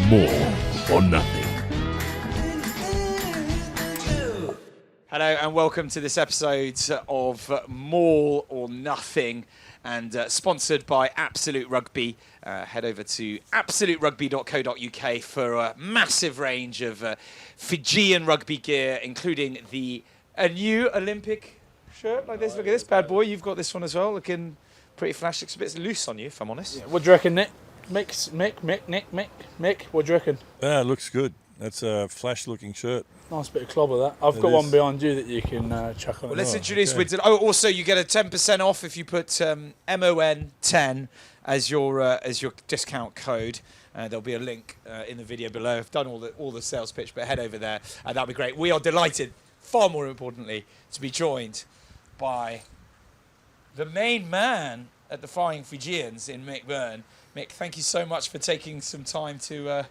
More or Nothing. Hello and welcome to this episode of More or Nothing, and sponsored by Absolute Rugby. Head over to absoluterugby.co.uk for a massive range of Fijian rugby gear, including a new Olympic shirt like this. Look at this bad boy. You've got this one as well, looking pretty flash. Looks a bit loose on you, if I'm honest. Yeah, what do you reckon, Nick? Mick, what do you reckon? Yeah, it looks good. That's a flash-looking shirt. Nice bit of clobber, that. I've got one behind you that you can chuck on. Well, let's introduce Winston. Oh, also you get a 10% off if you put MON10 as your discount code. There'll be a link in the video below. I've done all the sales pitch, but head over there and that'll be great. We are delighted, far more importantly, to be joined by the main man at the Flying Fijians in Mick Byrne. Mick, thank you so much for taking some time to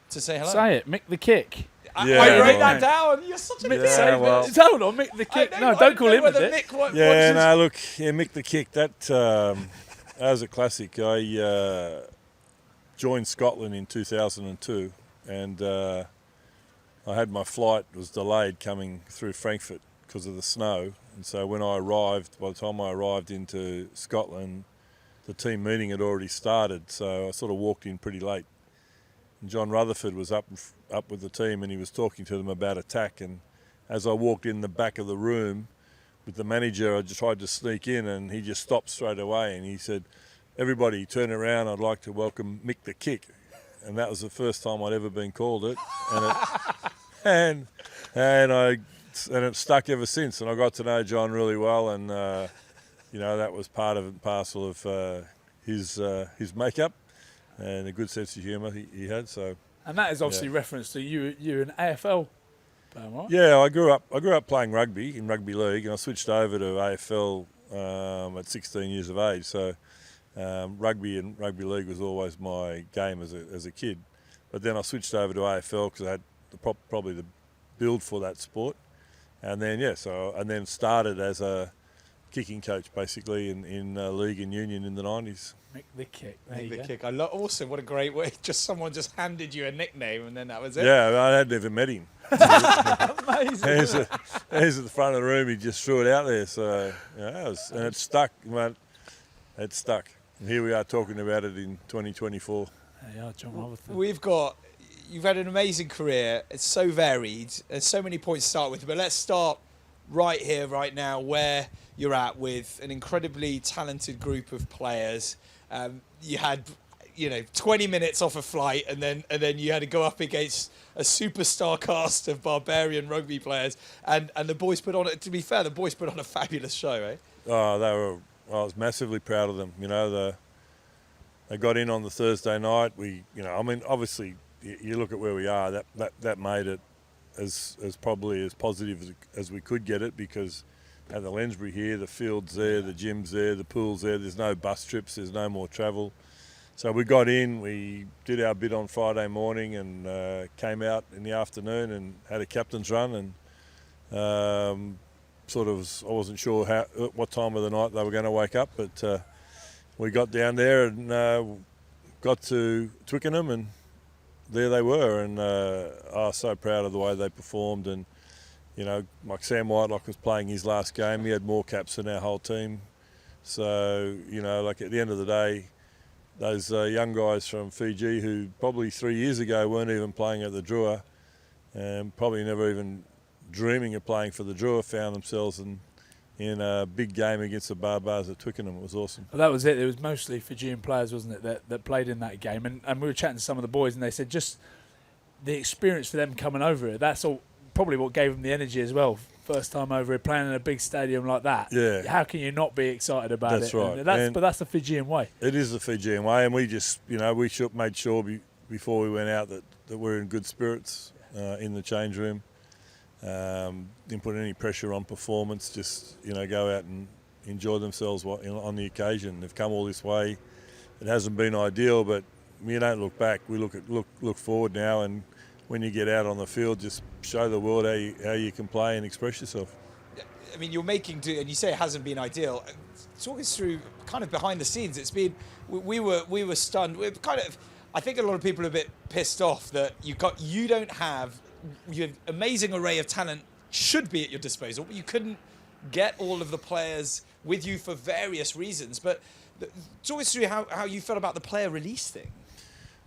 say hello. Say it, Mick The Kick. I wrote that down. You're such a big Hold on, Mick The Kick. No, don't call him a dick. Mick The Kick. That was a classic. I joined Scotland in 2002, and I had my flight was delayed coming through Frankfurt because of the snow. And so when I arrived, by the time I arrived into Scotland, the team meeting had already started. So I sort of walked in pretty late. And John Rutherford was up with the team, and he was talking to them about attack. And as I walked in the back of the room with the manager, I just tried to sneak in, and he just stopped straight away. And he said, "Everybody, turn around. I'd like to welcome Mick The Kick." And that was the first time I'd ever been called it. And it stuck ever since. And I got to know John really well, and that was part of and parcel of his makeup. And a good sense of humour he had. So, and that is obviously reference to you an AFL player, right? Yeah, I grew up playing rugby in rugby league, and I switched over to AFL at 16 years of age. So rugby and rugby league was always my game as a kid. But then I switched over to AFL because I had probably the build for that sport. And then started as a kicking coach basically in league and union in the 90s. Mick The Kick. Mick The Kick. I love. Also, what a great way! Someone just handed you a nickname, and then that was it. Yeah, I had never met him. Amazing. He's at the front of the room. He just threw it out there. So and it stuck, mate. It stuck. And here we are talking about it in 2024. Yeah, John Rutherford. You've had an amazing career. It's so varied. There's so many points to start with. But let's start right here, right now, where you're at with an incredibly talented group of players. You had, 20 minutes off a flight, and then you had to go up against a superstar cast of barbarian rugby players, and the boys put on it. To be fair, the boys put on a fabulous show, eh? Oh, I was massively proud of them. They got in on the Thursday night. Obviously, you look at where we are. That made it as probably as positive as we could get it, because at the Lensbury here, the field's there, the gym's there, the pool's there. There's no bus trips. There's no more travel. So we got in. We did our bit on Friday morning and came out in the afternoon and had a captain's run. And I wasn't sure what time of the night they were going to wake up, but we got down there and got to Twickenham, and there they were. And I was so proud of the way they performed. And like Sam Whitelock was playing his last game. He had more caps than our whole team. So, at the end of the day, those young guys from Fiji who probably 3 years ago weren't even playing at the Drua, and probably never even dreaming of playing for the Drua, found themselves in a big game against the Barbars at Twickenham. It was awesome. Well, that was it. It was mostly Fijian players, wasn't it, that played in that game. And we were chatting to some of the boys, and they said just the experience for them coming over it, that's all probably what gave them the energy as well. First time over here, playing in a big stadium like that. Yeah. How can you not be excited about it? That's right. But that's the Fijian way. It is the Fijian way, and we just, made sure before we went out that we're in good spirits in the change room. Didn't put any pressure on performance. Just go out and enjoy themselves on the occasion. They've come all this way. It hasn't been ideal, but we don't look back. We look forward now, and when you get out on the field, just show the world how you can play and express yourself. I mean, you're making do, and you say it hasn't been ideal. Talk us through kind of behind the scenes. It's been, we were stunned. We're kind of, I think a lot of people are a bit pissed off that you don't have your amazing array of talent should be at your disposal, but you couldn't get all of the players with you for various reasons. But talk us through how you felt about the player release thing.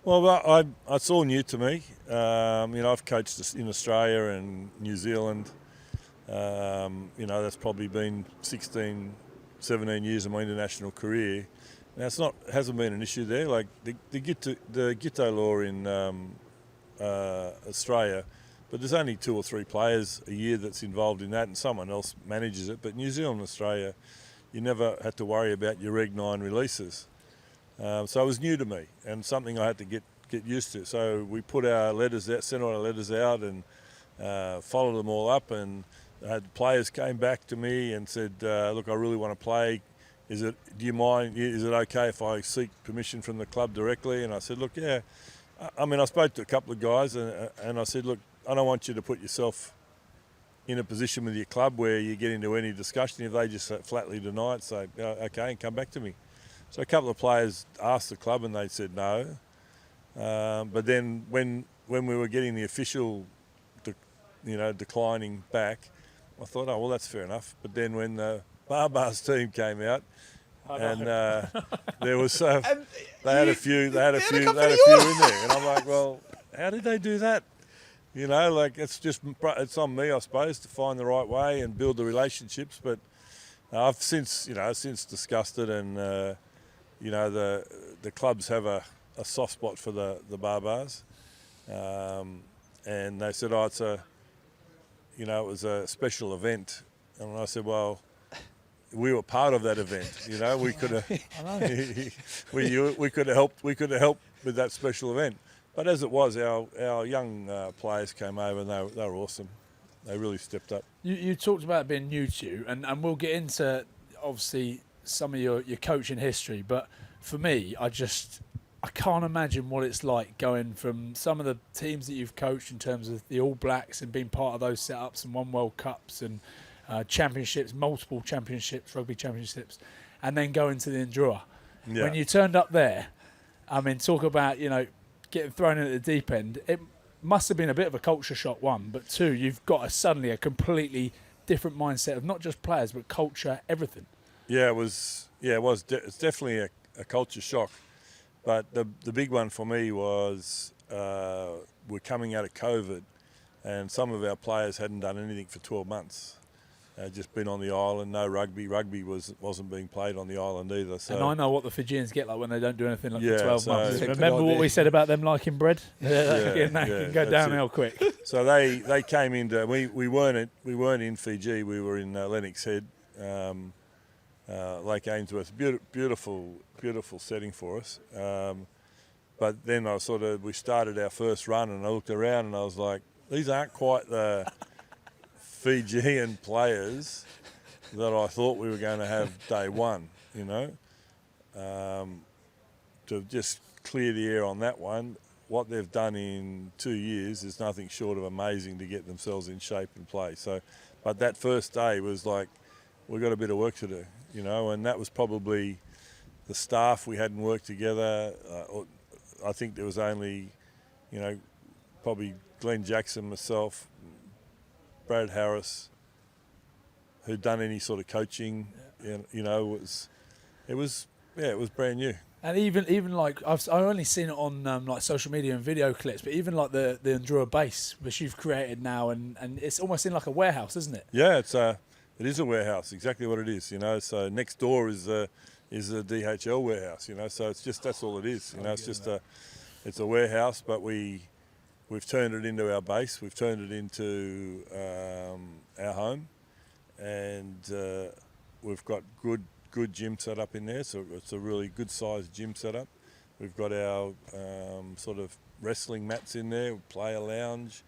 Well, it's all new to me. I've coached in Australia and New Zealand. That's probably been 16, 17 years of my international career. Now, hasn't been an issue there. Like the Gitto law in Australia, but there's only 2 or 3 players a year that's involved in that, and someone else manages it. But New Zealand and Australia, you never had to worry about your Reg 9 releases. So it was new to me and something I had to get used to. So we put our letters out, sent all our letters out, and followed them all up. And had players came back to me and said, "Look, I really want to play. Do you mind? Is it okay if I seek permission from the club directly?" And I said, "Look, yeah." I spoke to a couple of guys, and I said, "Look, I don't want you to put yourself in a position with your club where you get into any discussion. If they just flatly deny it, say, okay, and come back to me." So a couple of players asked the club, and they said no. But then when we were getting the official, declining back, I thought, oh well, that's fair enough. But then when the Barbars team came out, and there was they had a few in there, and I'm like, well, how did they do that? It's on me, I suppose, to find the right way and build the relationships. But I've since discussed it, and the clubs have a soft spot for the Barbars, and they said, it was a special event, and I said, well, we were part of that event. We could have we could have helped with that special event. But as it was, our young players came over, and they were awesome. They really stepped up. You talked about being new to you, and we'll get into obviously some of your coaching history. But for me, I can't imagine what it's like going from some of the teams that you've coached in terms of the All Blacks and being part of those setups and won World Cups and championships, multiple championships, rugby championships, and then going to the Drua. Yeah. When you turned up there, talk about, getting thrown in at the deep end, it must have been a bit of a culture shock, one, but two, you've got suddenly a completely different mindset of not just players, but culture, everything. Yeah, it was. It's definitely a culture shock. But the big one for me was we're coming out of COVID, and some of our players hadn't done anything for 12 months. Just been on the island, no rugby. Rugby wasn't being played on the island either. So. And I know what the Fijians get like when they don't do anything for 12 months. Remember what we said about them liking bread? That can go downhill quick. So they came into we weren't in Fiji. We were in Lennox Head, Lake Ainsworth. Beautiful setting for us. But then we started our first run, and I looked around and I was like, these aren't quite the Fijian players that I thought we were going to have day one, to just clear the air on that one. What they've done in 2 years is nothing short of amazing to get themselves in shape and play. So, but that first day was like, we've got a bit of work to do, and that was probably the staff. We hadn't worked together. I think there was only, probably Glenn Jackson, myself, Brad Harris, who'd done any sort of coaching. It was brand new. And even like I've only seen it on like social media and video clips, but even like the Drua base which you've created now, and it's almost in like a warehouse, isn't it? Yeah, it is a warehouse, exactly what it is. So next door is a DHL warehouse. So it's just, that's all it is. It's just it's a warehouse, but we've turned it into our base. We've turned it into our home, and we've got good gym set up in there. So it's a really good sized gym set up. We've got our sort of wrestling mats in there, player lounge,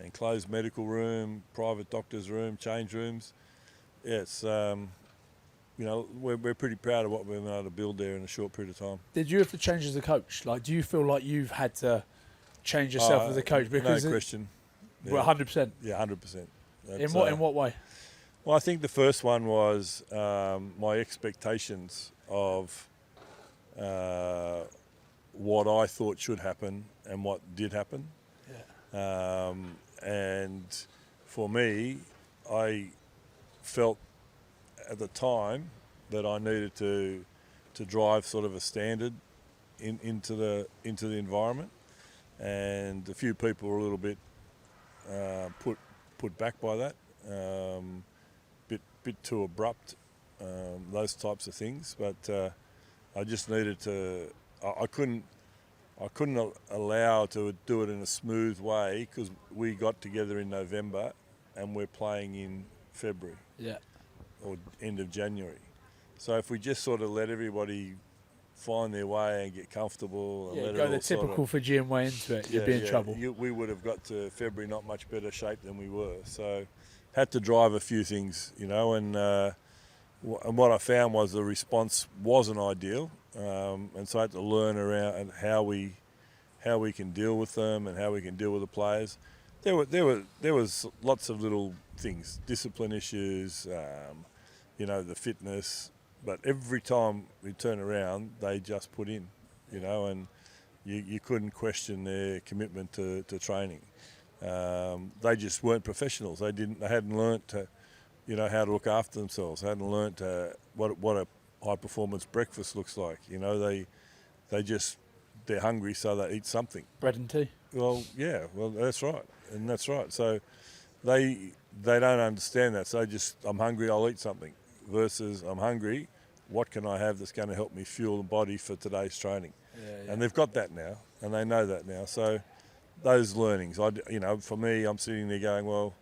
and closed medical room, private doctor's room, change rooms. Yeah, it's we're pretty proud of what we've been able to build there in a short period of time. Did you have to change as a coach? Like, do you feel like you've had to change yourself as a coach? Because no question. Yeah. 100%. Yeah, 100%. In what way? Well, I think the first one was my expectations of what I thought should happen and what did happen. Yeah. And for me, I felt at the time that I needed to drive sort of a standard into the environment, and a few people were a little bit put back by that, bit too abrupt, those types of things. But I just needed to. I couldn't allow to do it in a smooth way, because we got together in November and we're playing in February. Yeah. Or end of January. So if we just sort of let everybody find their way and get comfortable and let go it the all sort typical of, Fijian way into it, you'd be in trouble. We would have got to February not much better shape than we were. So had to drive a few things, and what I found was the response wasn't ideal, and so I had to learn around and how we can deal with them and how we can deal with the players. There was lots of little things, discipline issues, the fitness, but every time we turn around, they just put in, and you couldn't question their commitment to training. They just weren't professionals. They hadn't learnt to, how to look after themselves. They hadn't learnt what a high performance breakfast looks like. They're hungry, so they eat something. Bread and tea. Well, yeah, that's right, and that's right. So they don't understand that. So I'm hungry, I'll eat something, versus I'm hungry, what can I have that's going to help me fuel the body for today's training? Yeah. And they've got that now, and they know that now. So those learnings, for me, I'm sitting there going, well,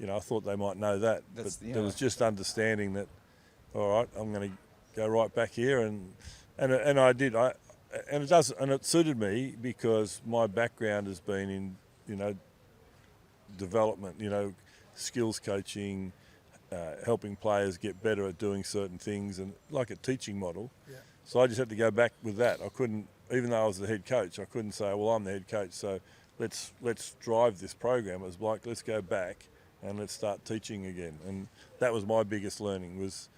I thought they might know that, but there was just understanding that, all right, I'm going to go right back here, and I did. And it suited me, because my background has been in, development, skills coaching, helping players get better at doing certain things, and like a teaching model. Yeah. So I just had to go back with that. I couldn't, even though I was the head coach, I couldn't say, well, I'm the head coach, so let's drive this program. It was like, let's go back and let's start teaching again. And that was my biggest learning, was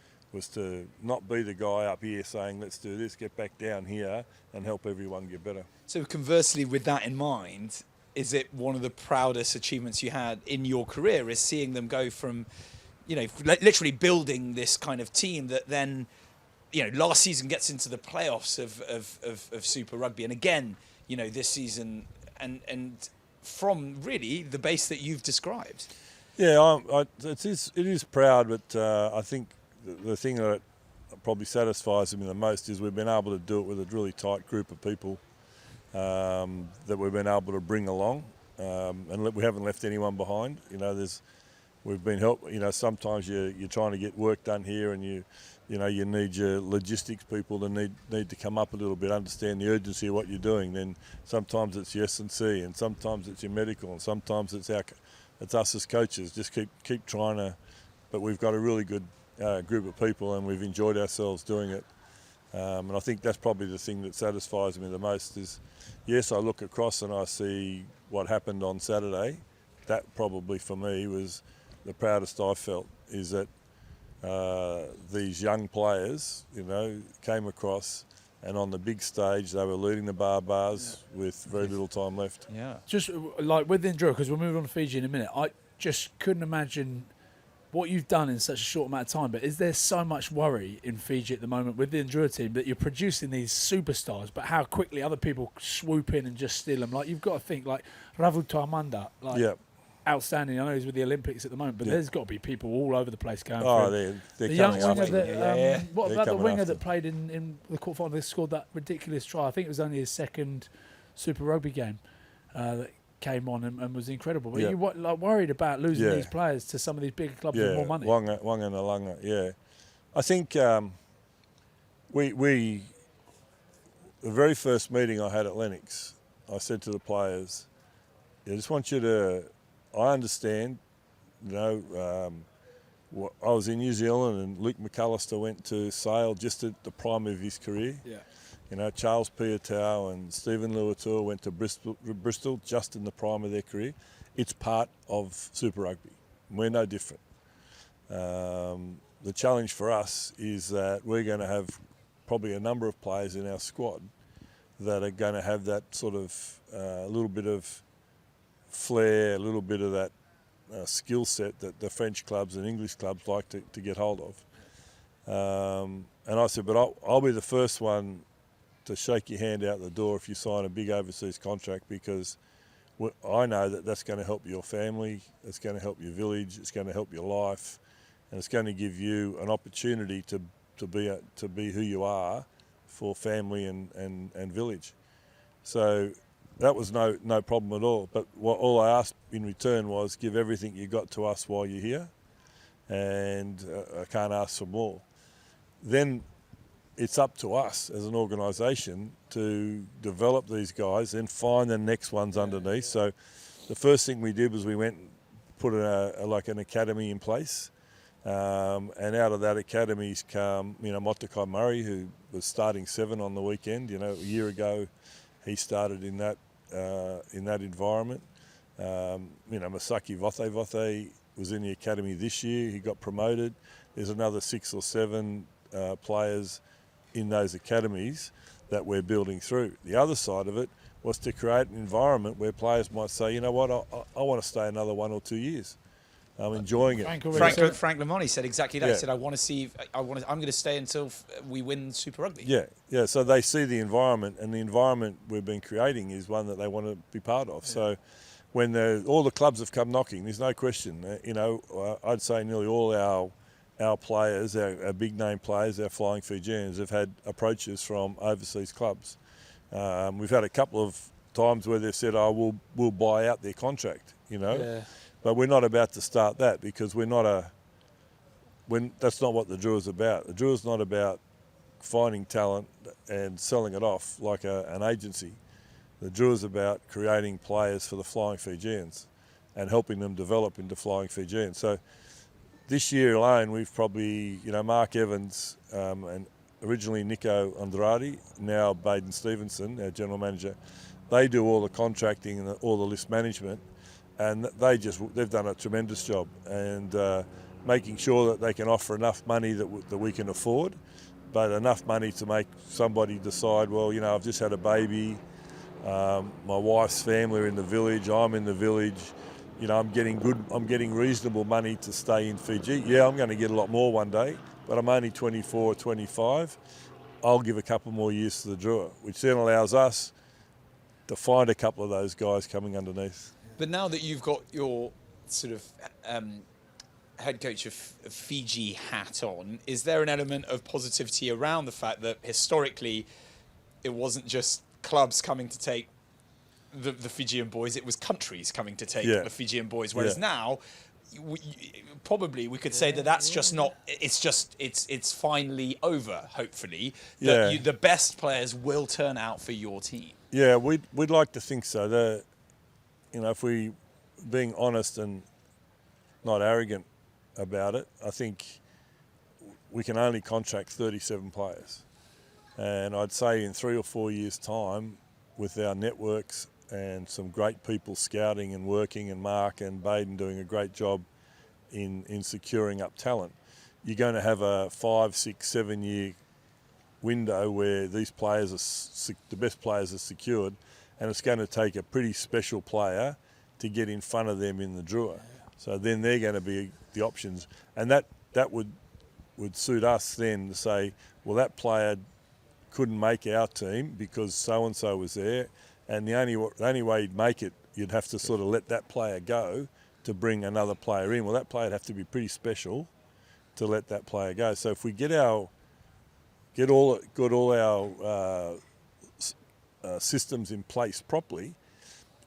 to not be the guy up here saying, let's do this, get back down here and help everyone get better. So conversely, with that in mind, is it one of the proudest achievements you had in your career, is seeing them go from, literally building this kind of team that then, last season gets into the playoffs of Super Rugby, and again, this season, and from really the base that you've described? Yeah, it is proud, but I think the thing that probably satisfies me the most is we've been able to do it with a really tight group of people that we've been able to bring along, and we haven't left anyone behind. We've been sometimes you're trying to get work done here, and you need your logistics people to need to come up a little bit, understand the urgency of what you're doing. Then sometimes it's your S&C, and sometimes it's your medical, and sometimes it's us as coaches. Just keep trying to, but we've got a really good group of people, and we've enjoyed ourselves doing it. And I think that's probably the thing that satisfies me the most is, yes, I look across and I see what happened on Saturday. That probably for me was the proudest I felt, is that these young players, came across, and on the big stage they were leading the bars with very little time left. Yeah. Just like with the Drua, because we'll move on to Fiji in a minute, I just couldn't imagine what you've done in such a short amount of time. But is there so much worry in Fiji at the moment with the Drua team that you're producing these superstars, but how quickly other people swoop in and just steal them? Like, you've got to think, like Ravu Tuamanda, outstanding. I know he's with the Olympics at the moment, but there's got to be people all over the place going Oh, through. they're The young coming winger after. that, what about the winger after. that played in the quarterfinal? They scored that ridiculous try. I think it was only his second Super Rugby game that came on and was incredible. But you worried about losing these players to some of these bigger clubs with more money? Wanga and Alanga, yeah. I think we the very first meeting I had at Lennox, I said to the players, I just want you to, I understand, I was in New Zealand and Luke McAllister went to sail just at the prime of his career. Yeah. Charles Piatow and Stephen Luatua went to Bristol just in the prime of their career. It's part of Super Rugby. We're no different. The challenge for us is that we're going to have probably a number of players in our squad that are going to have that sort of little bit of flair, a little bit of that skill set that the French clubs and English clubs like to get hold of. And I said, but I'll be the first one to shake your hand out the door if you sign a big overseas contract, because I know that that's going to help your family, it's going to help your village, it's going to help your life, and it's going to give you an opportunity to be who you are for family and village. So that was no problem at all. But all I asked in return was give everything you got to us while you're here, and I can't ask for more. Then it's up to us as an organisation to develop these guys and find the next ones underneath. So the first thing we did was we went and put an academy in place. And out of that academy's come, Motokai Murray, who was starting 7 on the weekend. A year ago, he started in that environment. Masaki Vote was in the academy this year. He got promoted. There's another 6 or 7 players in those academies that we're building through. The other side of it was to create an environment where players might say, you know what, I want to stay another 1 or 2 years. I'm enjoying it. Frank Lamoni said exactly that. Yeah. He said, I'm going to stay until we win Super Rugby. Yeah. So they see the environment, and the environment we've been creating is one that they want to be part of. Yeah. So when all the clubs have come knocking, there's no question. I'd say nearly all our players, our big name players, our flying Fijians, have had approaches from overseas clubs. We've had a couple of times where they've said, "Oh, we'll buy out their contract," Yeah. But we're not about to start that, because that's not what the Drua's about. The Drua's not about finding talent and selling it off like an agency. The Drua's about creating players for the flying Fijians and helping them develop into flying Fijians. So this year alone, we've probably, Mark Evans and originally Nico Andrade, now Baden Stevenson, our general manager, they do all the contracting and all the list management. And they've done a tremendous job, and making sure that they can offer enough money that we can afford, but enough money to make somebody decide, well, I've just had a baby, my wife's family are in the village, I'm in the village, I'm getting reasonable money to stay in Fiji. Yeah, I'm going to get a lot more one day, but I'm only 24 or 25. I'll give a couple more years to the Drua, which then allows us to find a couple of those guys coming underneath. But now that you've got your sort of head coach of Fiji hat on, is there an element of positivity around the fact that historically it wasn't just clubs coming to take the Fijian boys, it was countries coming to take the Fijian boys, whereas now probably we could say that's just not, it's finally over, hopefully, that the best players will turn out for your team. Yeah, we'd like to think so. If we being honest and not arrogant about it, I think we can only contract 37 players. And I'd say in 3 or 4 years' time, with our networks and some great people scouting and working, and Mark and Baden doing a great job in securing up talent, you're going to have a 5, 6, 7 year window where these players the best players are secured. And it's going to take a pretty special player to get in front of them in the Drua. So then they're going to be the options. And that would suit us then to say, well, that player couldn't make our team because so-and-so was there. And the only way you'd make it, you'd have to sort of let that player go to bring another player in. Well, that player would have to be pretty special to let that player go. So if we get all our systems in place properly,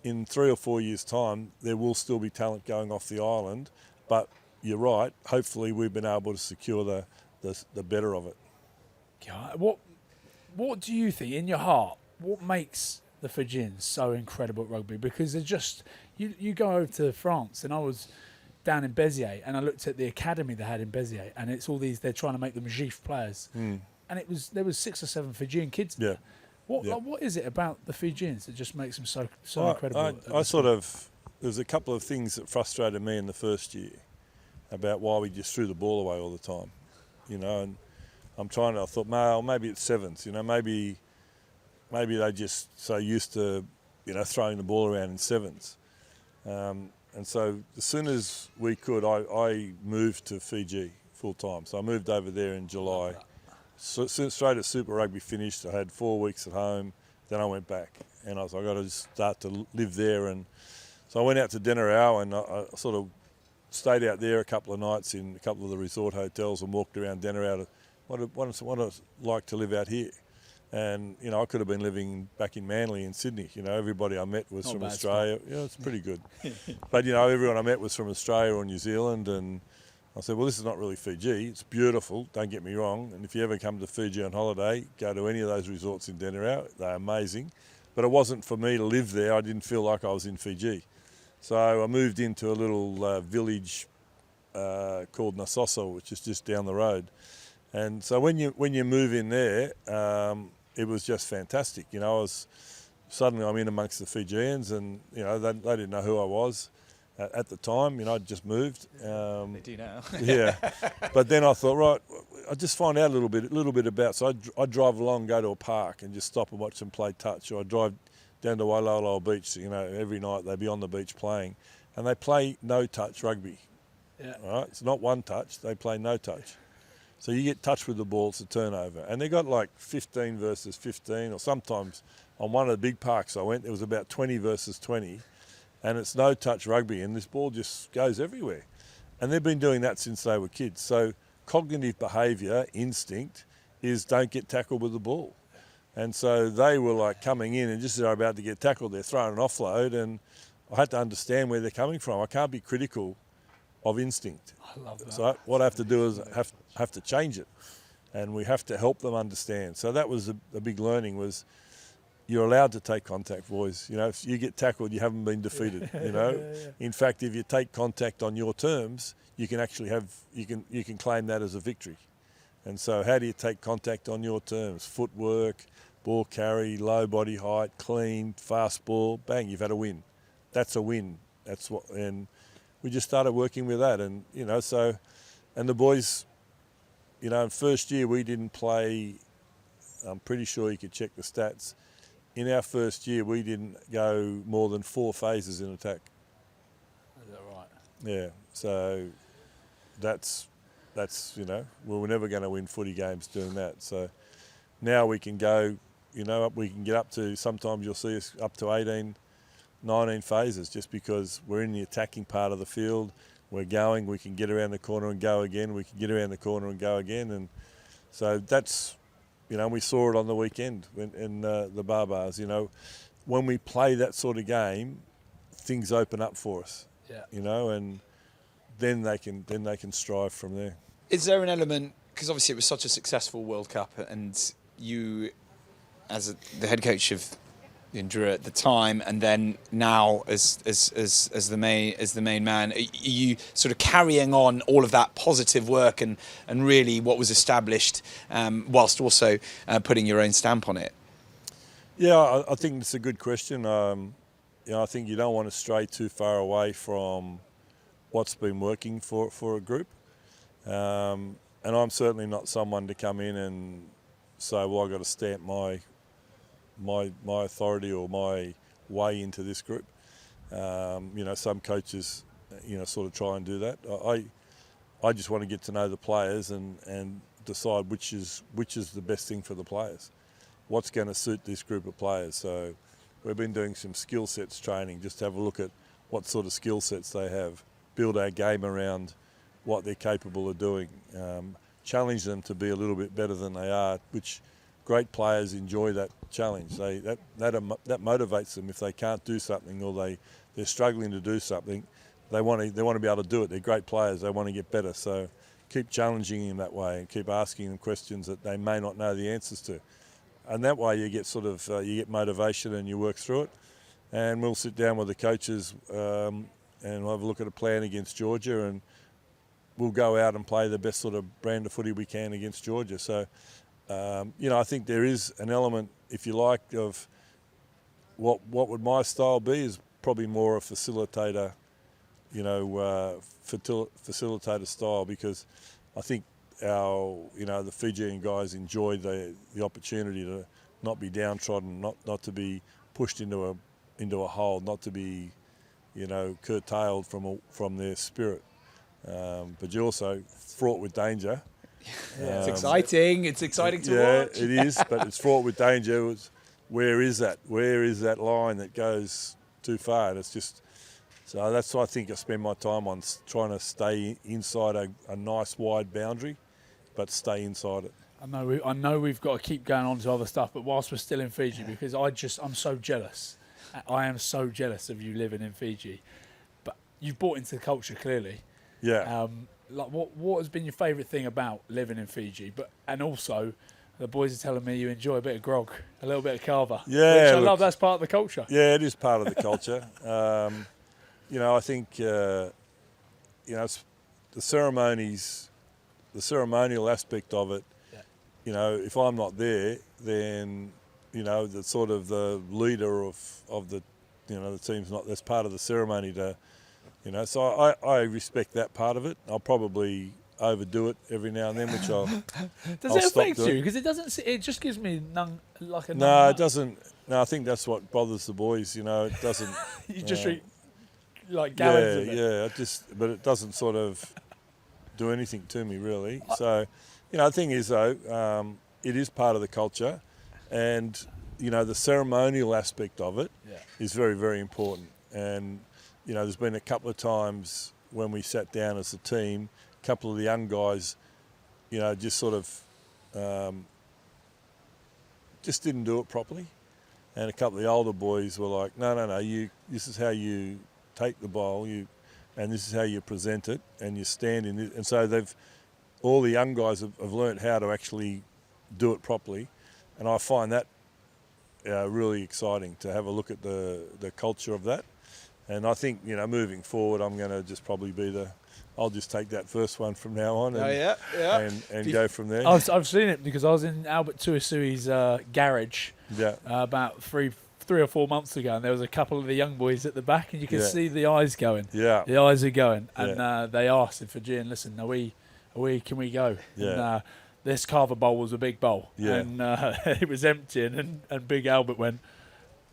in 3 or 4 years' time, there will still be talent going off the island. But you're right, hopefully we've been able to secure the better of it. What do you think, in your heart, what makes the Fijians so incredible at rugby? Because they're just, you go over to France, and I was down in Béziers, and I looked at the academy they had in Béziers, and it's all these, they're trying to make them GIF players. And there was 6 or 7 Fijian kids there. What is it about the Fijians that just makes them so incredible? There's a couple of things that frustrated me in the first year about why we just threw the ball away all the time, and I thought, maybe it's sevens, maybe maybe they just so used to, throwing the ball around in sevens. And so as soon as we could, I moved to Fiji full time. So I moved over there in July. So straight as Super Rugby finished, I had 4 weeks at home. Then I went back, and I was like, I got to start to live there. And so I went out to Denarau, and I sort of stayed out there a couple of nights in a couple of the resort hotels and walked around Denarau. What it's like to live out here. And, I could have been living back in Manly in Sydney. Everybody I met was from Australia. Spot. Yeah, it's pretty good. But, everyone I met was from Australia or New Zealand. And I said, well, this is not really Fiji. It's beautiful, don't get me wrong. And if you ever come to Fiji on holiday, go to any of those resorts in Denarau. They're amazing. But it wasn't for me to live there. I didn't feel like I was in Fiji. So I moved into a little village called Nasoso, which is just down the road. And so when you move in there, it was just fantastic. Suddenly I'm in amongst the Fijians, and they didn't know who I was at the time. I'd just moved. They do now. Yeah, but then I thought, right, I just find out a little bit about. So I drive along, go to a park, and just stop and watch them play touch. Or I drive down to Wailolo Beach. Every night they'd be on the beach playing, and they play no touch rugby. Yeah. Right, it's not one touch. They play no touch. So you get touched with the ball, it's a turnover. And they got like 15 versus 15, or sometimes on one of the big parks I went, there was about 20 versus 20, and it's no touch rugby, and this ball just goes everywhere. And they've been doing that since they were kids. So cognitive behaviour, instinct, is don't get tackled with the ball. And so they were like coming in, and just as they're about to get tackled, they're throwing an offload, and I had to understand where they're coming from. I can't be critical of instinct. I love that. So what I have to do is have to change it, and we have to help them understand. So that was a big learning, was you're allowed to take contact, boys. If you get tackled, you haven't been defeated. In fact, if you take contact on your terms, you can actually you can claim that as a victory. And so how do you take contact on your terms? Footwork, ball carry, low body height, clean, fast ball, bang, you've had a win. That's a win. And we just started working with that, and and the boys, in first year we didn't play. I'm pretty sure you could check the stats. In our first year, we didn't go more than 4 phases in attack. Is that right? Yeah, so that's we were never going to win footy games doing that. So now we can go, we can get up to, sometimes you'll see us up to 18. 19 phases, just because we're in the attacking part of the field. We're going, we can get around the corner and go again, we can get around the corner and go again. And so that's, we saw it on the weekend in the Barbars. When we play that sort of game, things open up for us. Yeah. And then they can strive from there. Is there an element, because obviously it was such a successful World Cup, and you, as the head coach of in Drua at the time, and then now as the main man, are you sort of carrying on all of that positive work and really what was established, whilst also putting your own stamp on it? Yeah, I think it's a good question. I think you don't want to stray too far away from what's been working for a group, and I'm certainly not someone to come in and say, well, I've got to stamp my authority or my way into this group. Some coaches, sort of try and do that. I just want to get to know the players and decide which is the best thing for the players. What's going to suit this group of players? So we've been doing some skill sets training, just to have a look at what sort of skill sets they have, build our game around what they're capable of doing, challenge them to be a little bit better than they are, which great players enjoy that challenge. That motivates them. If they can't do something, or they're struggling to do something, they want to be able to do it. They're great players. They want to get better. So keep challenging them that way, and keep asking them questions that they may not know the answers to. And that way you get you get motivation and you work through it. And we'll sit down with the coaches and we'll have a look at a plan against Georgia, and we'll go out and play the best sort of brand of footy we can against Georgia. So I think there is an element, if you like, of what would my style be is probably more a facilitator, facilitator style, because I think the Fijian guys enjoy the opportunity not be downtrodden, not to be pushed into a hole, not to be, curtailed from their spirit. But you're also fraught with danger. It's exciting. It's exciting to watch. Yeah, it is, but it's fraught with danger. Where is that? Where is that line that goes too far? And it's just... So that's what I think I spend my time on, trying to stay inside a nice wide boundary, but stay inside it. I know we've got to keep going on to other stuff, but whilst we're still in Fiji, because I'm so jealous. I am so jealous of you living in Fiji. But you've bought into the culture, clearly. Yeah. What has been your favourite thing about living in Fiji? And also, the boys are telling me you enjoy a bit of grog, a little bit of Cava. Yeah. Which I love, that's part of the culture. Yeah, it is part of the culture. I think, it's the ceremonies, the ceremonial aspect of it. Yeah. If I'm not there, then, the sort of the leader of the, the team's not, that's part of the ceremony to, so I respect that part of it. I'll probably overdo it every now and then, which I'll Does it affect you? Because it doesn't, it just gives me No, it doesn't. No, I think that's what bothers the boys, it doesn't. You just gallons of it. Yeah, but it doesn't sort of do anything to me really. So, the thing is though, it is part of the culture, and the ceremonial aspect of it is very, very important. And there's been a couple of times when we sat down as a team, a couple of the young guys, just sort of just didn't do it properly, and a couple of the older boys were like, no, this is how you take the bowl, and this is how you present it, and you stand in it. And so all the young guys have learnt how to actually do it properly, and I find that really exciting to have a look at the culture of that. And I think, moving forward, I'm going to just probably I'll just take that first one from now on and go from there. I've seen it because I was in Albert Tuisui's garage about three or 4 months ago, and there was a couple of the young boys at the back, and you could see the eyes going. Yeah, the eyes are going, and they asked in Fijian, "Listen, can we go?" Yeah. And this Cava bowl was a big bowl, and it was emptying, and Big Albert went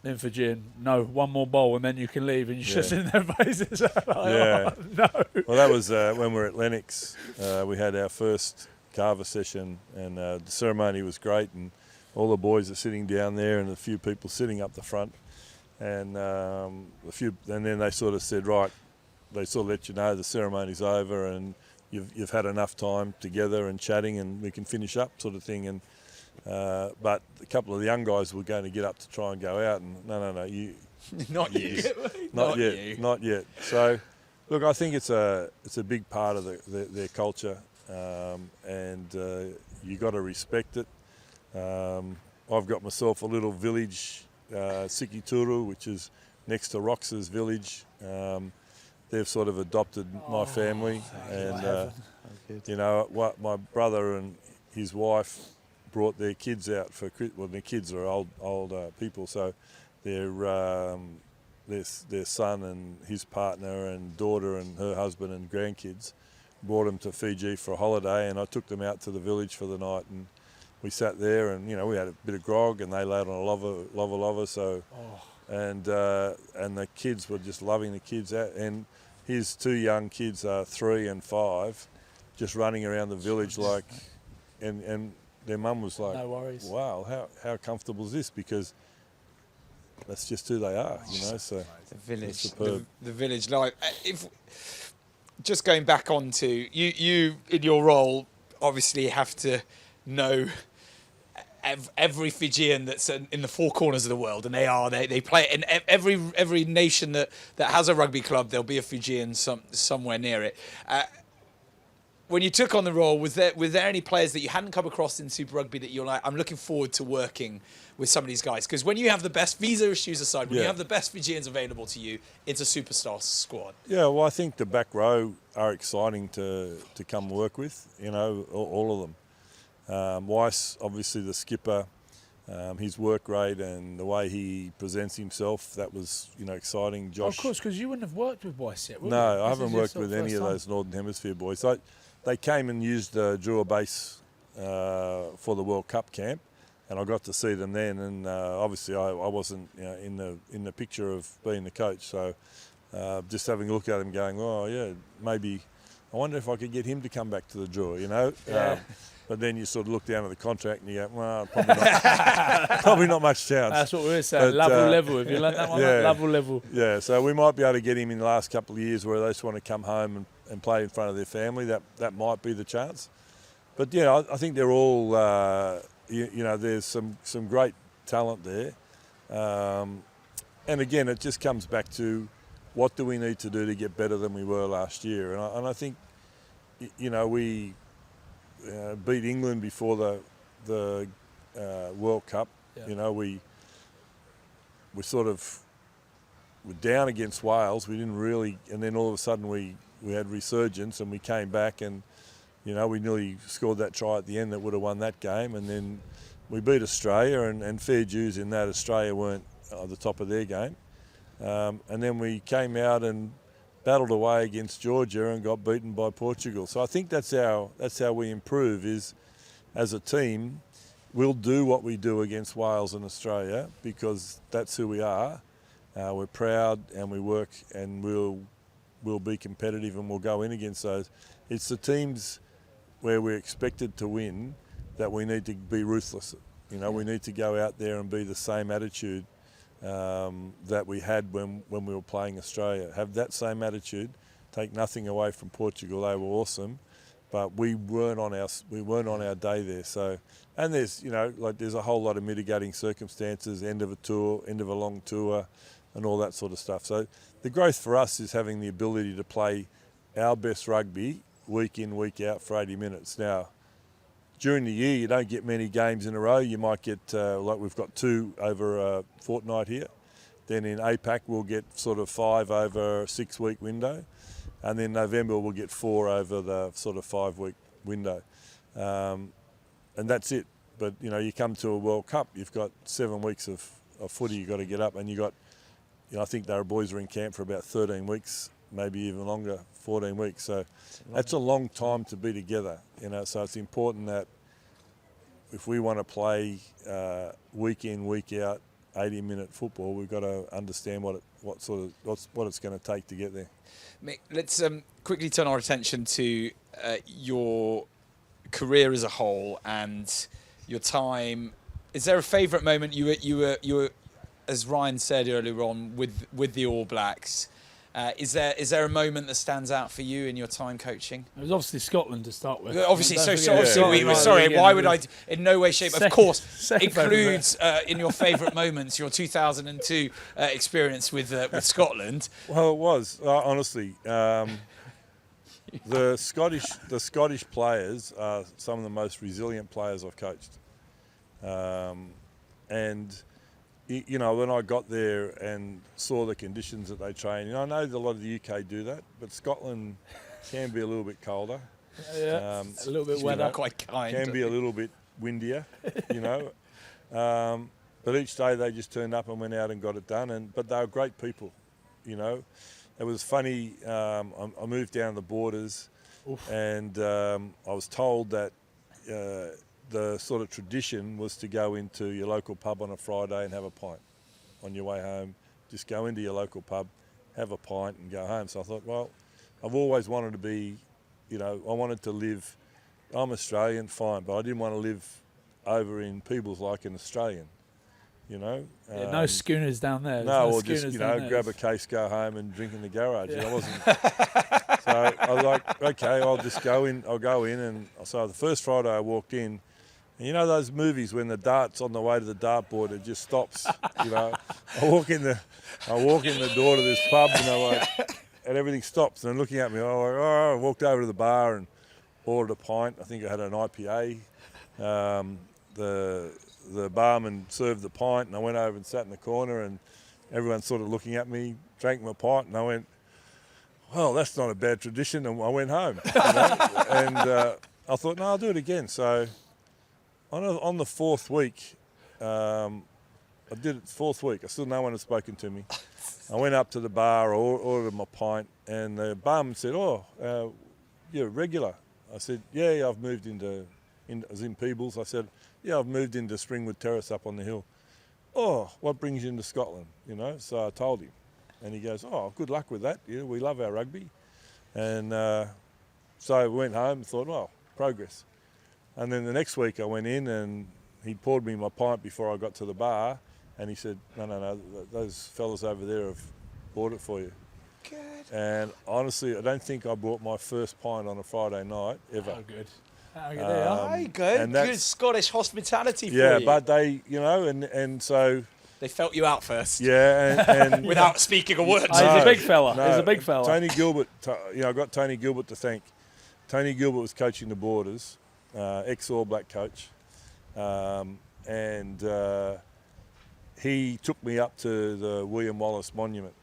in Fijian, "No, one more bowl, and then you can leave." And you just in their faces, like, "Oh, no." Well, that was when we were at Lennox. We had our first Cava session, and the ceremony was great, and all the boys are sitting down there, and a few people sitting up the front, and and then they sort of said, right, they sort of let you know the ceremony's over, and you've had enough time together and chatting, and we can finish up, sort of thing. And but a couple of the young guys were going to get up to try and go out, and no, you not you, not yet. So, look, I think it's a big part of their culture, and you got to respect it. I've got myself a little village, Sikituru, which is next to Rox's village. They've sort of adopted my family, and what my brother and his wife brought their kids out for. Well, their kids are old people, so their son and his partner and daughter and her husband and grandkids brought them to Fiji for a holiday, and I took them out to the village for the night, and we sat there, and we had a bit of grog, and they laid on a lava. So, and the kids were just loving the kids out, and his two young kids are 3 and 5, just running around the village and their mum was like, "No worries. Wow, how comfortable is this?" Because that's just who they are, So the village, the village life. If just going back onto you in your role, obviously have to know every Fijian that's in the four corners of the world, and they play in every nation that has a rugby club. There'll be a Fijian somewhere near it. When you took on the role, was there any players that you hadn't come across in Super Rugby that you're like, I'm looking forward to working with some of these guys? Because when you have the best, visa issues aside, when you have the best Fijians available to you, it's a superstar squad. Yeah, well, I think the back row are exciting to come work with, all of them. Weiss, obviously the skipper, his work rate and the way he presents himself, that was, exciting. Josh. Of course, because you wouldn't have worked with Weiss yet, would you? No, I haven't worked with any of those Northern Hemisphere boys. They came and used Drua base for the World Cup camp, and I got to see them then. And obviously, I wasn't in the picture of being the coach. So just having a look at him, going, oh yeah, maybe I wonder if I could get him to come back to the Drua, you know. Yeah. But then you sort of look down at the contract and you go, well, probably not, probably not much chance. That's what we were saying. Level. Have you learned that one? Yeah. Level. Yeah, so we might be able to get him in the last couple of years where they just want to come home and play in front of their family. That might be the chance. But yeah, I think they're all, there's some great talent there. And again, it just comes back to what do we need to do to get better than we were last year. And I think, we beat England before the World Cup. Yeah. We sort of were down against Wales. We didn't really, and then all of a sudden we had resurgence and we came back and, we nearly scored that try at the end that would have won that game. And then we beat Australia and fair dues in that Australia weren't at the top of their game. And then we came out and battled away against Georgia and got beaten by Portugal. So I think that's how we improve, is as a team, we'll do what we do against Wales and Australia because that's who we are. We're proud and we work and we'll be competitive and we'll go in against those. It's the teams where we're expected to win that we need to be ruthless. We need to go out there and be the same attitude that we had when we were playing Australia. Have that same attitude. Take nothing away from Portugal; they were awesome, but we weren't on our day there. So, and there's there's a whole lot of mitigating circumstances, end of a tour, end of a long tour, and all that sort of stuff. So the growth for us is having the ability to play our best rugby week in, week out for 80 minutes. Now, during the year, you don't get many games in a row. You might get, like we've got 2 over a fortnight here. Then in APAC, we'll get sort of 5 over a 6-week window. And then November, we'll get 4 over the sort of 5-week window. And that's it. But, you come to a World Cup, you've got 7 weeks of footy you've got to get up. And you got, I think their boys were in camp for about 13 weeks, maybe even longer, 14 weeks. So that's a long time to be together, So it's important that if we want to play week in, week out, 80-minute football, we've got to understand what it's going to take to get there. Mick, let's quickly turn our attention to your career as a whole and your time. Is there a favourite moment you were, as Ryan said earlier on, with the All Blacks? Is there a moment that stands out for you in your time coaching? It was obviously Scotland to start with. Obviously, we were sorry. Why would I? In no way, shape, of course, includes in your favourite moments your 2002 experience with Scotland. Well, it was honestly the Scottish players are some of the most resilient players I've coached, and. When I got there and saw the conditions that they train, I know a lot of the UK do that, but Scotland can be a little bit colder. Yeah, a little bit wetter. Quite kind. Can be a little bit windier, But each day they just turned up and went out and got it done. But they were great people, It was funny. I moved down the borders, and I was told that. The sort of tradition was to go into your local pub on a Friday and have a pint on your way home. Just go into your local pub, have a pint and go home. So I thought, well, I've always wanted to be, I wanted to live, I'm Australian, fine, but I didn't want to live over in Peebles like an Australian, no schooners down there. No, or just, grab a case, go home and drink in the garage. I wasn't... So I was like, okay, I'll go in. And so the first Friday I walked in, and those movies when the dart's on the way to the dartboard, it just stops. I walk in the door to this pub, and everything stops. And they're looking at me. I walked over to the bar and ordered a pint. I think I had an IPA. The barman served the pint, and I went over and sat in the corner, and everyone's sort of looking at me, drank my pint, and I went, well, that's not a bad tradition, and I went home. And I thought, no, I'll do it again. So on the 4th week, I did it 4th week. Still no one had spoken to me. I went up to the bar, ordered my pint, and the barman said, you're a regular. I said, yeah, I've moved I was in Peebles. I said, Yeah, I've moved into Springwood Terrace up on the hill. Oh, what brings you into Scotland? You know, so I told him. And he goes, oh, good luck with that. Yeah, we love our rugby. And so I went home and thought, oh, progress. And then the next week I went in and he poured me my pint before I got to the bar. And he said, no, those fellas over there have bought it for you. Good. And honestly, I don't think I bought my first pint on a Friday night ever. Oh, good. Oh, good. There you are. There you go. Good Scottish hospitality for you. Yeah, but they, you know, and so... They felt you out first. Yeah, and without speaking a word. Oh, he's a big fella. No, He's a big fella. Tony Gilbert, I got Tony Gilbert to thank. Tony Gilbert was coaching the Borders, ex-All Black coach, and he took me up to the William Wallace Monument,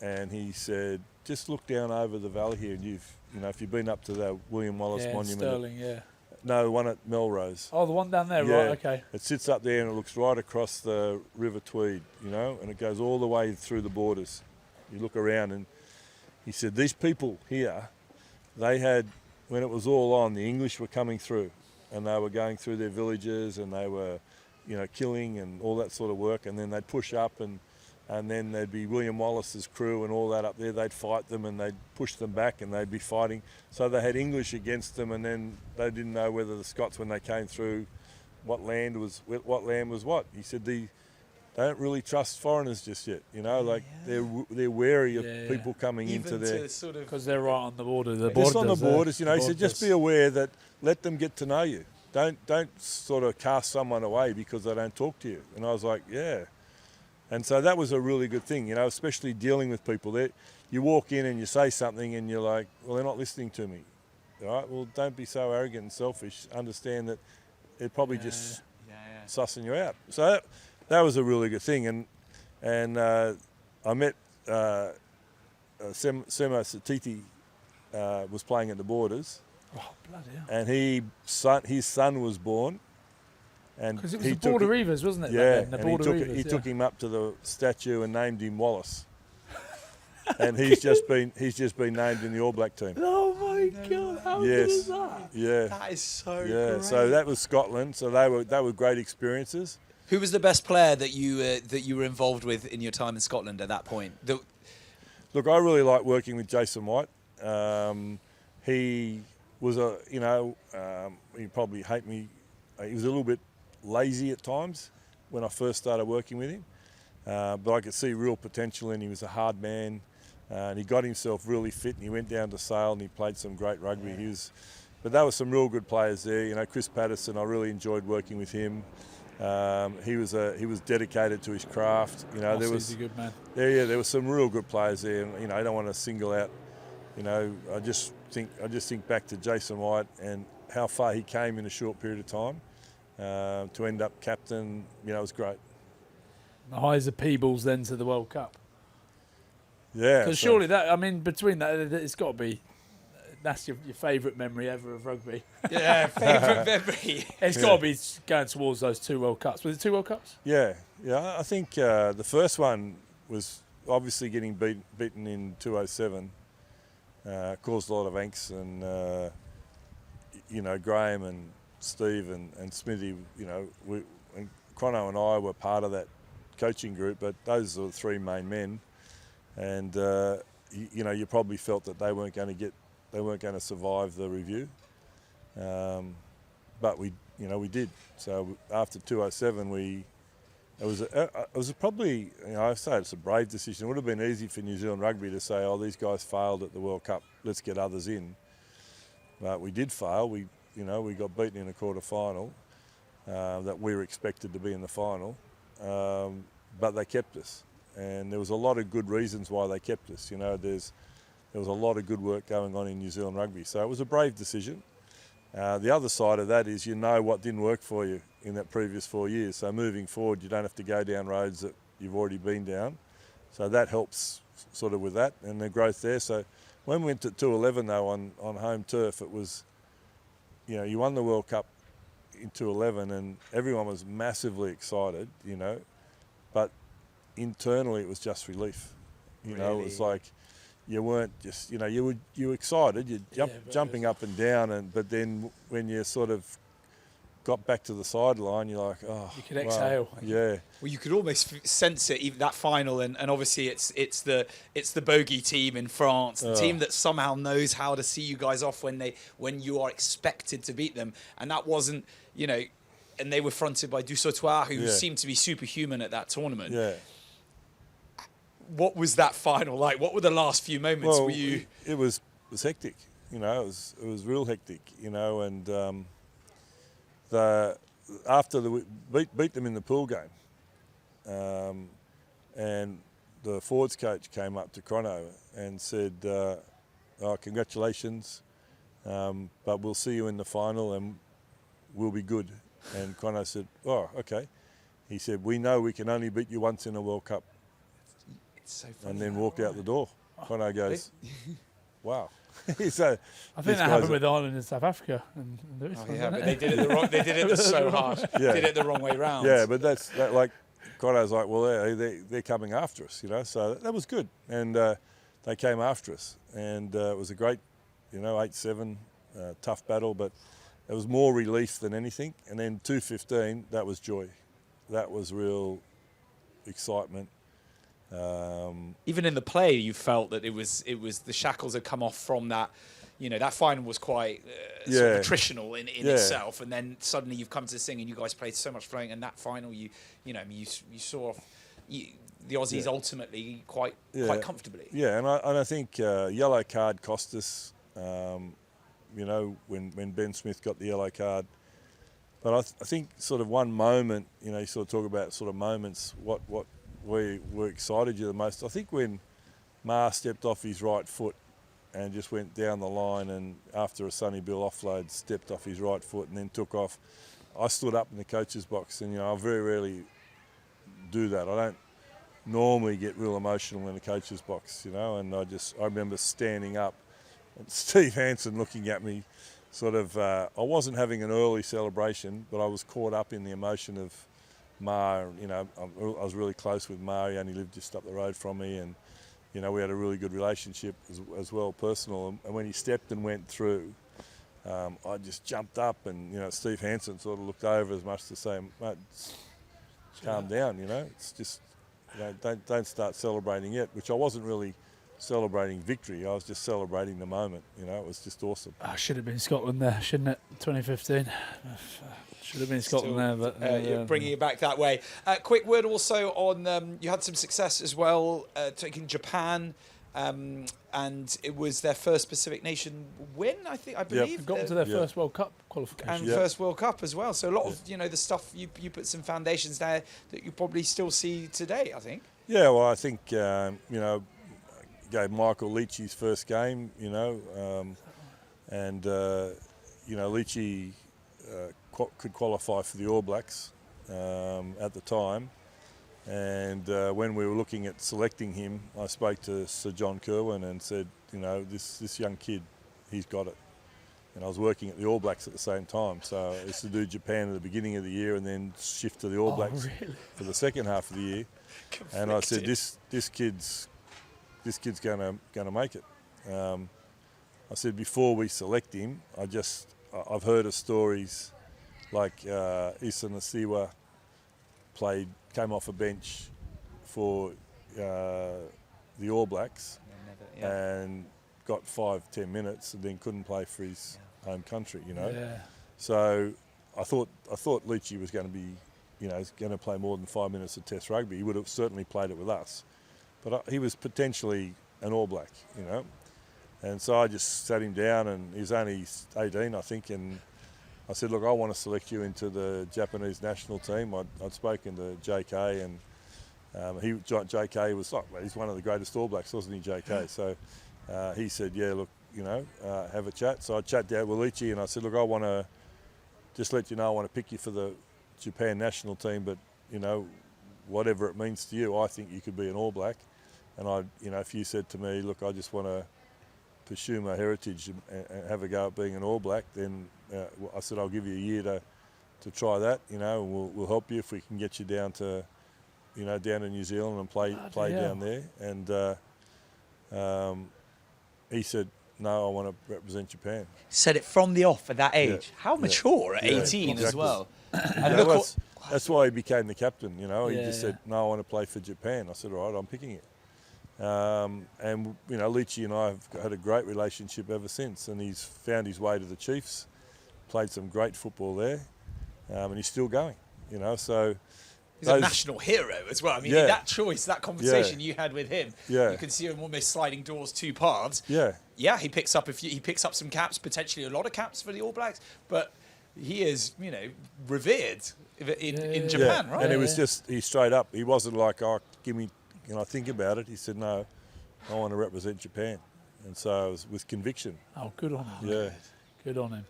and he said, "Just look down over the valley here, and if you've been up to the William Wallace Monument." Stirling, yeah. No, the one at Melrose. Oh, the one down there, Yeah, right? Okay. it sits up there and it looks right across the River Tweed, and it goes all the way through the Borders. You look around, and he said, these people here, they had, when it was all on, the English were coming through, and they were going through their villages, and they were, killing and all that sort of work, and then they'd push up, and then there'd be William Wallace's crew and all that up there. They'd fight them and they'd push them back and they'd be fighting. So they had English against them, and then they didn't know whether the Scots, when they came through, what land was what. He said they don't really trust foreigners just yet. They're wary of people coming into their... Because they're right on the border. Just on the borders, he said, just be aware that let them get to know you. Don't sort of cast someone away because they don't talk to you. And I was like, yeah. And so that was a really good thing, especially dealing with people. You walk in and you say something and you're like, well, they're not listening to me. All right, well, don't be so arrogant and selfish. Understand that they're probably just sussing you out. So that was a really good thing. And I met Semo Satiti was playing at the Borders. Oh, bloody hell. And his son was born. Because it was the Border Reivers, wasn't it? Yeah, and he took him up to the statue and named him Wallace. And he's just been named in the All Black team. Oh my God! How good is that? Yeah, that is so great. So that was Scotland. So they were great experiences. Who was the best player that you were involved with in your time in Scotland at that point? Look, I really liked working with Jason White. He was he'd probably hate me. He was a little bit lazy at times when I first started working with him, but I could see real potential in him. He was a hard man, and he got himself really fit, and he went down to Sale and he played some great rugby. But there were some real good players there. Chris Patterson, I really enjoyed working with him. He was dedicated to his craft. He's a good man. There were some real good players there, and I don't want to single out. I just think back to Jason White and how far he came in a short period of time to end up captain. It was great. The highs of Peebles then to the World Cup. Yeah. Because surely between that, it's got to be, that's your favourite memory ever of rugby. Yeah, favourite memory. It's got to be going towards those 2 World Cups. Was it 2 World Cups? Yeah. I think the first one was obviously getting beaten in 2007. Caused a lot of angst, and Graham and Steve and Smithy, and Chrono and I were part of that coaching group, but those are the 3 main men, and you probably felt that they weren't going to survive the review, but we did. So after 2007, it was probably, I say it's a brave decision. It would have been easy for New Zealand Rugby to say, oh, these guys failed at the World Cup, let's get others in. But we did fail. We got beaten in a quarter final that we were expected to be in the final, but they kept us. And there was a lot of good reasons why they kept us. There was a lot of good work going on in New Zealand Rugby. So it was a brave decision. The other side of that is what didn't work for you in that previous 4 years. So moving forward, you don't have to go down roads that you've already been down. So that helps sort of with that and the growth there. So when we went to 211 though on home turf, it was, you won the World Cup in 211 and everyone was massively excited, but internally it was just relief. It was like you weren't just, you were excited, you're jumping up and down, but then when you sort of got back to the sideline, you're like, oh, You could exhale. Wow. Yeah. Well, you could almost sense it, even that final, and obviously it's the bogey team in France, the team that somehow knows how to see you guys off when you are expected to beat them, and that wasn't, you know, and they were fronted by Du Sautoir, who seemed to be superhuman at that tournament. Yeah. What was that final like? What were the last few moments? Well, were you? It was hectic, you know. It was real hectic, you know, and after we beat them in the pool game, and the forwards coach came up to Chrono and said, oh, congratulations, but we'll see you in the final and we'll be good. And Chrono said, oh, okay. He said, we know we can only beat you once in a World Cup. It's so funny. And then walked out the door. Chrono goes, wow. So I think that happened with Ireland and South Africa. But they did it the wrong. They did it so harsh. Yeah. Did it the wrong way round. Yeah, but that's like Chrono's like, well, they're coming after us, you know. So that was good, and they came after us, and it was a great, you know, 8-7, tough battle, but it was more relief than anything. And then 2:15, that was joy, that was real excitement. Even in the play, you felt that it was the shackles had come off from that. You know, that final was quite sort of attritional in itself, and then suddenly you've come to this thing, and you guys played so much flowing, and that final, you saw the Aussies ultimately quite comfortably. Yeah, and I think yellow card cost us. You know, when Ben Smith got the yellow card. But I think sort of one moment, you know, you sort of talk about sort of moments, what were excited you the most. I think when Ma stepped off his right foot and just went down the line, and after a Sonny Bill offload, stepped off his right foot and then took off. I stood up in the coach's box, and, you know, I very rarely do that. I don't normally get real emotional in the coach's box, you know, and I remember standing up and Steve Hansen looking at me, sort of, I wasn't having an early celebration, but I was caught up in the emotion of Ma. You know, I was really close with Ma. He only lived just up the road from me, and, you know, we had a really good relationship as well, personal. And when he stepped and went through, I just jumped up, and, you know, Steve Hansen sort of looked over as much to say, mate, calm down, you know. It's just, you know, don't start celebrating yet, which I wasn't really celebrating victory. I was just celebrating the moment, you know. It was just awesome. Should have been Scotland there, shouldn't it? 2015. Should have been Scotland there, but you're bringing it back that way. Quick word also on you had some success as well taking Japan, and it was their first Pacific nation win. I believe got to their first World Cup qualification and first World Cup as well. So a lot of, you know, the stuff you put some foundations there that you probably still see today, I think. Yeah, well, I think you know, gave Michael Leitch his first game, you know, and you know, Leitchy could qualify for the All Blacks at the time, and when we were looking at selecting him, I spoke to Sir John Kerwin and said, you know, this young kid, he's got it. And I was working at the All Blacks at the same time, so I used to do Japan at the beginning of the year and then shift to the All Blacks for the second half of the year. And I said, this kid's gonna make it. I said, before we select him, I've heard of stories like Issa Nasiwa came off a bench for the All Blacks and got 5-10 minutes and then couldn't play for his home country, you know. Yeah. So I thought Leitchy was going to be, you know, going to play more than 5 minutes of Test rugby. He would have certainly played it with us, but he was potentially an All Black, you know. And so I just sat him down, and he was only 18, I think, and I said, look, I want to select you into the Japanese national team. I'd spoken to JK, and JK was like, well, he's one of the greatest All Blacks, wasn't he, JK? So he said, yeah, look, you know, have a chat. So I chatted out with Leitchy, and I said, look, I want to just let you know I want to pick you for the Japan national team, but, you know, whatever it means to you, I think you could be an All Black. And you know, if you said to me, look, I just want to pursue my heritage and have a go at being an All Black, then I said, I'll give you a year to try that, you know, and we'll help you if we can get you down to, you know, down to New Zealand and play down there. And he said, no, I want to represent Japan. Said it from the off at that age. Yeah. How mature at Yeah, 18 as exactly. well. You And know, look, that's why he became the captain. You know, he Yeah, just yeah. said, "No, I want to play for Japan." I said, "All right, I'm picking it." And you know, Leitch and I have had a great relationship ever since. And he's found his way to the Chiefs, played some great football there, and he's still going. You know, so he's a national hero as well. I mean, Yeah. that choice, that conversation you had with him, Yeah. you can see him almost sliding doors two paths. yeah. Yeah, he picks up some caps, potentially a lot of caps for the All Blacks, but he is, you know, revered in Japan, right? And it was just, he straight up, he wasn't like, "Oh, give me," you know, think about it. He said, "No, I want to represent Japan." And so it was with conviction. Oh, good on him. Yeah. Good on him.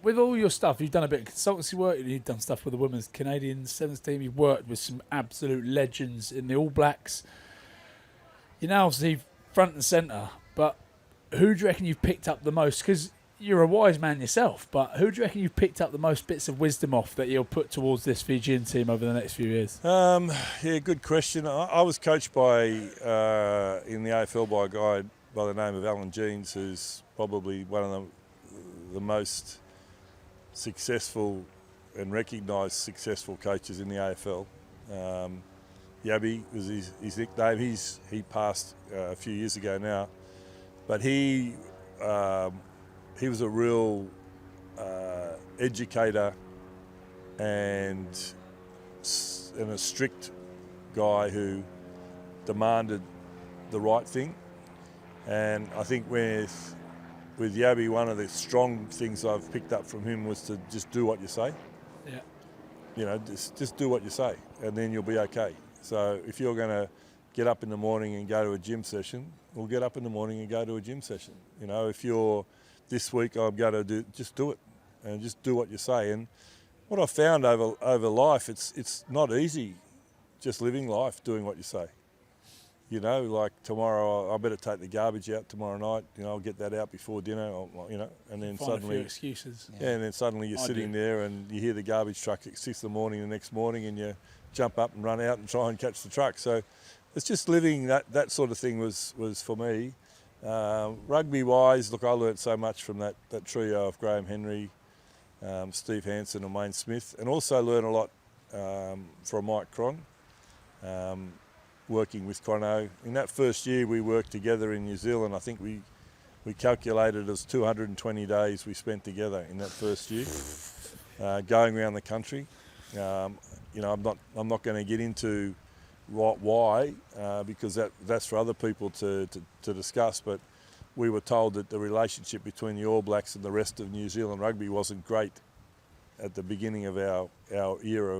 With all your stuff, you've done a bit of consultancy work. You've done stuff with the women's Canadian Sevens team. You've worked with some absolute legends in the All Blacks. You're now obviously front and centre, but who do you reckon you've picked up the most? Because you're a wise man yourself, but who do you reckon you've picked up the most bits of wisdom off that you'll put towards this Fijian team over the next few years? Yeah, good question. I was coached by, in the AFL by a guy by the name of Alan Jeans, who's probably one of the most successful and recognised successful coaches in the AFL. Yabby was his nickname. He passed a few years ago now, but he was a real educator and a strict guy who demanded the right thing. And I think with Yabby, one of the strong things I've picked up from him was to just do what you say. Yeah. You know, just do what you say, and then you'll be okay. So if you're going to get up in the morning and go to a gym session, we'll get up in the morning and go to a gym session. You know, if you're this week I'm going to just do it, and just do what you say. And what I've found over life, it's not easy just living life doing what you say. You know, like tomorrow I better take the garbage out tomorrow night. You know, I'll get that out before dinner. You know, and then Find suddenly a few excuses. yeah, and then suddenly you're sitting there and you hear the garbage truck at 6 a.m. the next morning, and you jump up and run out and try and catch the truck. So it's just living that sort of thing was for me. Rugby wise, look, I learnt so much from that trio of Graham Henry, Steve Hansen and Wayne Smith, and also learned a lot from Mike Cron. Working with Crono. In that first year we worked together in New Zealand, I think we calculated as 220 days we spent together in that first year, going around the country. You know, I'm not going to get into why, because that's for other people to discuss, but we were told that the relationship between the All Blacks and the rest of New Zealand rugby wasn't great at the beginning of our era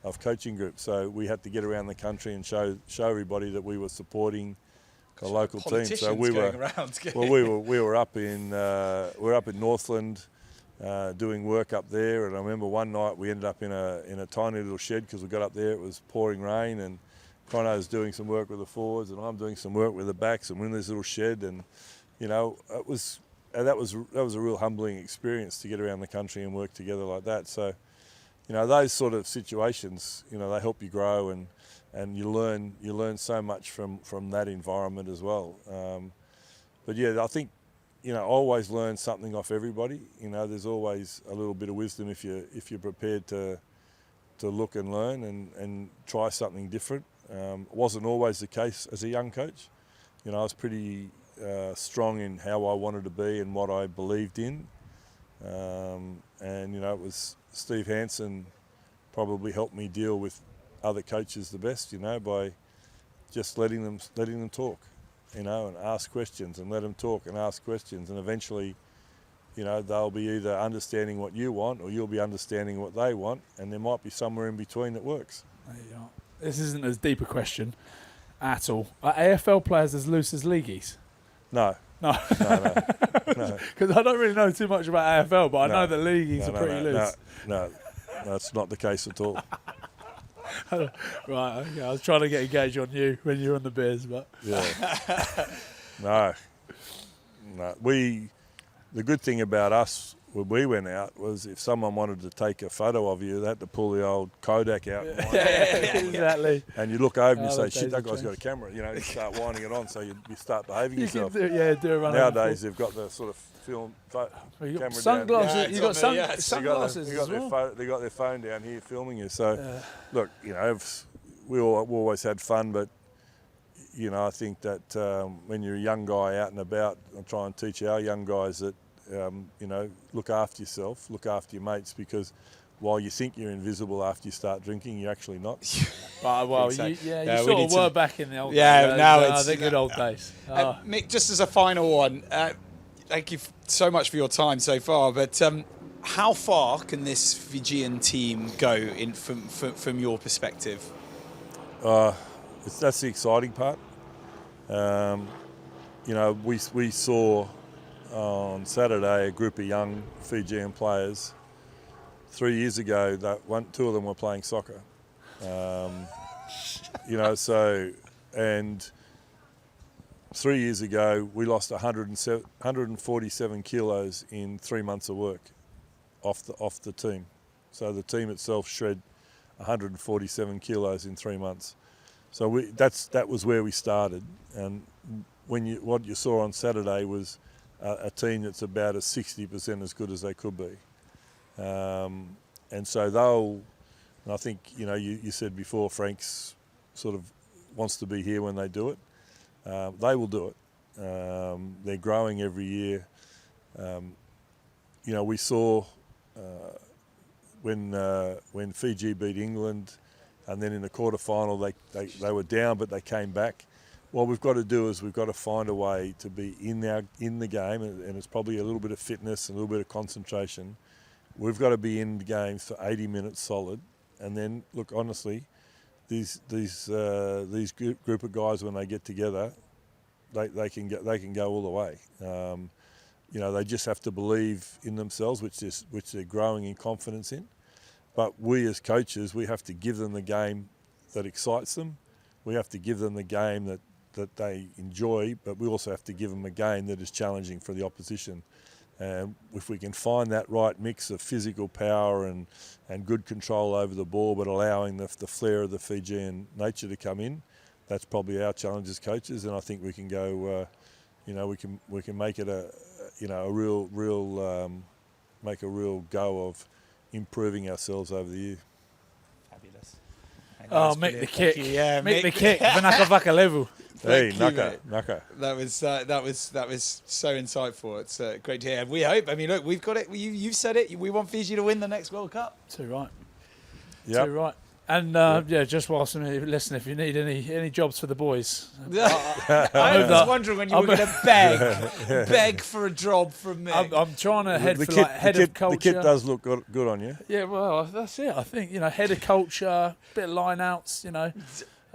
of coaching group. So we had to get around the country and show everybody that we were supporting the local team. So we were up in Northland doing work up there, and I remember one night we ended up in a tiny little shed because we got up there, it was pouring rain, and Crono's doing some work with the forwards and I'm doing some work with the backs, and we're in this little shed, and you know, that was a real humbling experience to get around the country and work together like that. So you know, those sort of situations, you know, they help you grow, and you learn so much from that environment as well. But yeah, I think, you know, I always learn something off everybody. You know, there's always a little bit of wisdom if you're prepared to look and learn and try something different. It wasn't always the case as a young coach. You know, I was pretty strong in how I wanted to be and what I believed in. And you know, it was Steve Hansen probably helped me deal with other coaches the best, you know, by just letting them talk, you know, and ask questions, and let them talk and ask questions, and eventually, you know, they'll be either understanding what you want or you'll be understanding what they want, and there might be somewhere in between that works. There you go. This isn't as deep a question at all. Are AFL players as loose as leagueies? No. No. No. Because I don't really know too much about AFL, but I know that leagueies are pretty loose. No, that's not the case at all. Right, okay. I was trying to get a gauge on you when you were on the beers, but yeah, no. The good thing about us when we went out was if someone wanted to take a photo of you, they had to pull the old Kodak out. Exactly. And you look over and you Oh, say, the shit, days that have guy's got a changed. camera. You know, you start winding it on so you start behaving You can yourself. do a run. Nowadays, they've got the sort of film you camera got down. sunglasses. Yeah, You got it's on me, yeah. sunglasses as well. They got their phone down here filming you. So, look, you know, we always had fun, but you know, I think that when you're a young guy out and about, I try and teach our young guys that you know, look after yourself, look after your mates, because while you think you're invisible after you start drinking, you're actually not. Well, so. you Yeah, we sort need of to- were back in the old Yeah, days. now it's- the good old days. Oh. Mick, just as a final one, thank you so much for your time so far, but how far can this Fijian team go from your perspective? That's the exciting part. You know, we saw on Saturday a group of young Fijian players. 3 years ago, two of them were playing soccer. You know, and 3 years ago we lost 147 kilos in 3 months of work off the team. So the team itself shred 147 kilos in 3 months. So that was where we started, and what you saw on Saturday was a team that's about 60% as good as they could be. And so and I think, you know, you said before, Frank's sort of wants to be here when they do it. They will do it. They're growing every year. You know, we saw when Fiji beat England, and then in the quarterfinal they were down, but they came back. What we've got to do is we've got to find a way to be in the game, and it's probably a little bit of fitness and a little bit of concentration. We've got to be in the game for 80 minutes solid, and then look, honestly, these group of guys, when they get together, they can go all the way. You know, they just have to believe in themselves, which they're growing in confidence in. But we as coaches, we have to give them the game that excites them. We have to give them the game that they enjoy, but we also have to give them a game that is challenging for the opposition. And if we can find that right mix of physical power and good control over the ball, but allowing the flair of the Fijian nature to come in, that's probably our challenge as coaches. And I think we can go, you know, we can make it make a real go of improving ourselves over the year. Fabulous. Oh, Mick the Kick. Yeah, Mick the Kick. Vanaka Vaka level. Hey, Thank you, Naka. That was so insightful. It's great to hear. We hope. I mean, look, we've got it. You've said it. We want Fiji to win the next World Cup. Too right. Yeah. Too right. And yeah, just whilst I'm here, listen, if you need any jobs for the boys, I was wondering when you were going to beg for a job from me. I'm trying to head The for kit- like head the kit- of culture. The kit does look good on you. Yeah, well, that's it. I think, you know, head of culture, bit of line outs, you know.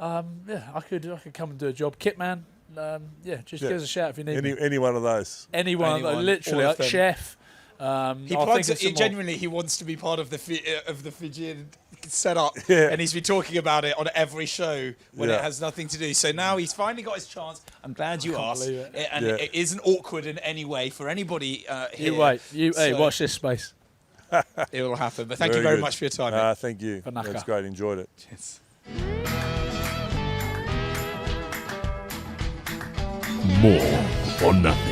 Yeah, I could come and do a job. Kit man, yeah, just give us a shout if you need me. Any one of those. Anyone, literally, all of like them. chef. He I'll plugs think of some it. more. Genuinely, he wants to be part of the Fijian setup, Yeah. and he's been talking about it on every show when it Yeah. has nothing to do. So now he's finally got his chance. I'm glad you asked, believe it. and Yeah. it isn't awkward in any way for anybody here. You wait. Hey, So watch this space. It will happen. But thank you very good. much for your time. mate. Thank you. Vanaka. That's great. Enjoyed it. Cheers. More or nothing.